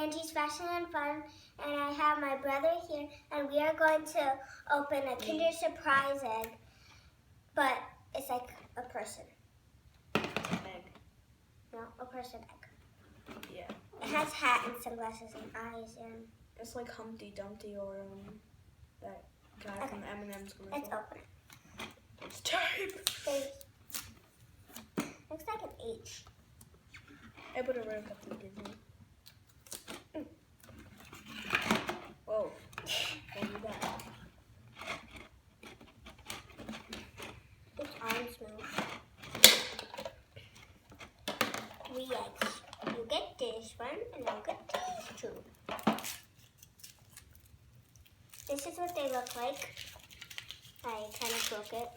Angie's Fashion and Fun, and I have my brother here, and we are going to open a Kinder Surprise egg, but it's like a person. Egg. No, a person egg. Yeah. It has hat and sunglasses and eyes, and It's like Humpty Dumpty or that guy from the M&M's commercial. let's open it. It's time. Looks like an H. I put it right up to Disney. Whoa. What is that? Its arms move. 3 eggs. You get this one, and I'll get these 2. This is what they look like. I kind of broke it.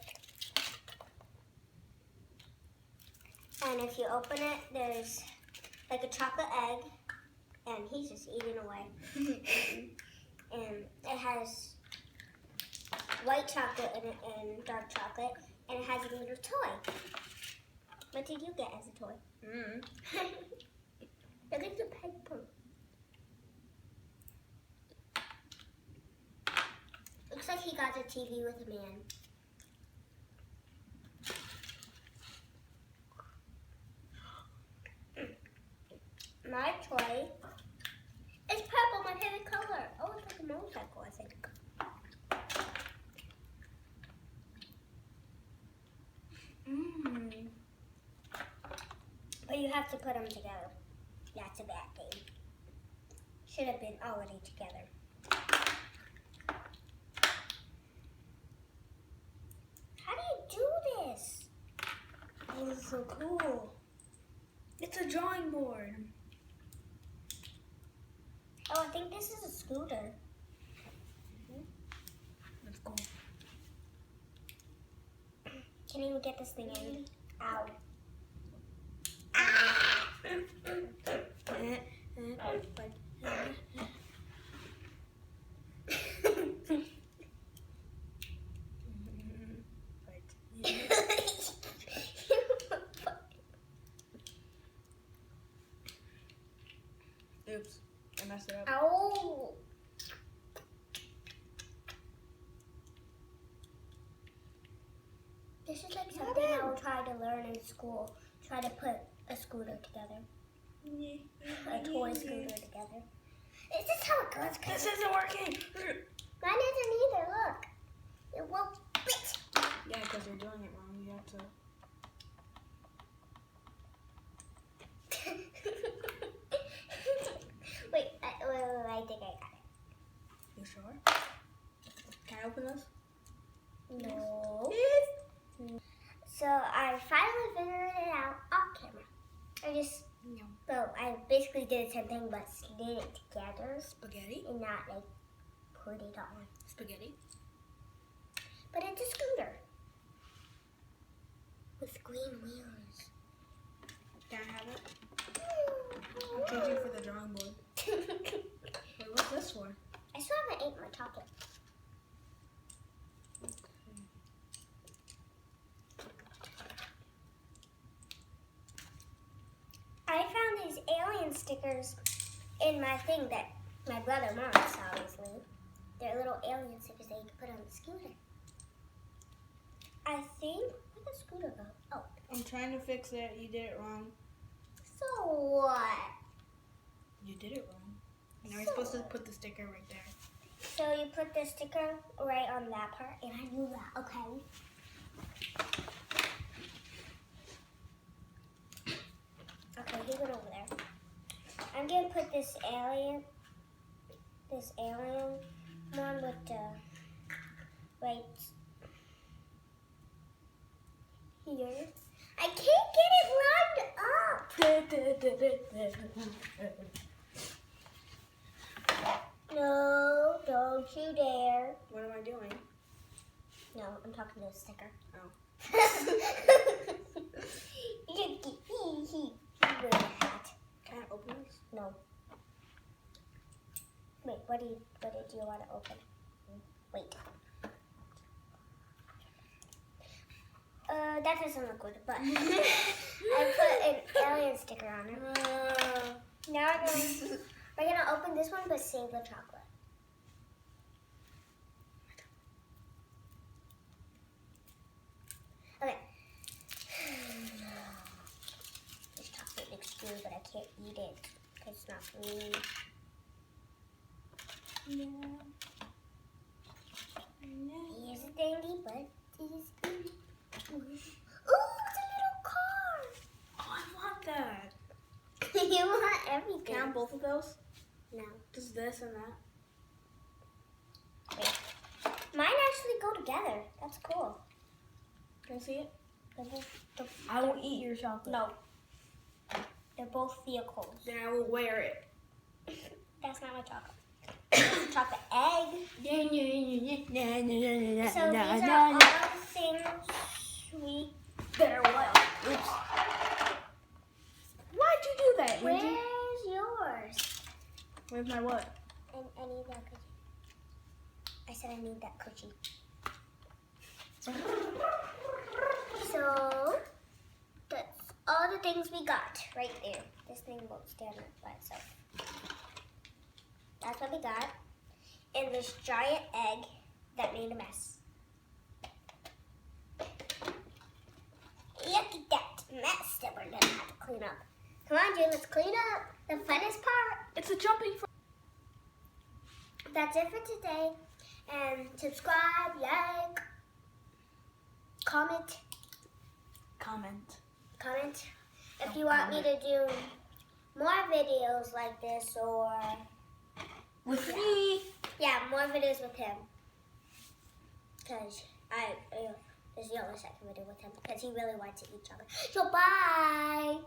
And if you open it, there's like a chocolate egg, and he's just eating away. And it has white chocolate in it and dark chocolate, and it has a little toy. What did you get as a toy? Look at the paper. Looks like he got a TV with a man. My toy is purple, my favorite color. Oh, it's like a motorcycle, I think. But you have to put them together. That's a bad thing. Should have been already together. How do you do this? Oh, this is so cool. It's a drawing board. Oh, I think this is a scooter. Let's go. Can't even get this thing in. Ow. Oops, I messed it up. Ow. This is like something I will try to learn in school. Try to put a scooter together. A toy scooter together. Is this how it goes? This isn't working. Mine isn't either, look. It won't fit. Yeah, because you're doing it wrong. You have to. Wait, I think I got You sure? Can I open this? it. No. So I finally figured it out off camera. I basically did the same thing, but slid it together Spaghetti? and not like put it on. Spaghetti? But it's a scooter with green wheels. Can I have it? I'm changing for the drawing board. Wait, what's this for? I still haven't ate my chocolate. I found these alien stickers in my thing that my brother Morris obviously. They're little alien stickers that you can put on the scooter. I think, where'd the scooter go? Oh. I'm trying to fix it. You did it wrong. So what? You did it wrong. And I was supposed to put the sticker right there. So you put the sticker right on that part, and I knew that, okay? Okay, he went over there. I'm gonna put this alien one with the right here. I can't get it lined up. No, don't you dare. What am I doing? No, I'm talking to the sticker. Oh. He wear a hat. Can I open this? No. Wait, what did you want to open? Wait. That doesn't look good, but I put an alien sticker on it. Now I'm going We're gonna open this one, but save the chocolate. Okay. This chocolate looks good, but I can't eat it because it's not for me. No. Here's a thingy, but it's ooh, it's a little car. Oh, I want that. You want everything. Can I have both of those? No. Just this and that. Wait. Mine actually go together. That's cool. Can I see it? They're both, I won't eat your chocolate. no. They're both vehicles. Then I will wear it. That's not a chocolate. That's a chocolate egg. So these are all the things we better well. Oops. Why'd you do that, Where's Angie? yours? Where's my what? I need that cookie. I said I need that cookie. So that's all the things we got right there. This thing won't stand up by itself. That's what we got. And this giant egg that made a mess. Look at that mess that we're gonna have to clean up. Come on, June, let's clean up. The funnest part. It's a jumping frog. That's it for today. And subscribe, like, comment. If you want me to do more videos like this or With me. yeah, more videos with him. Because this is the only second video with him because he really wants to eat chocolate. So bye.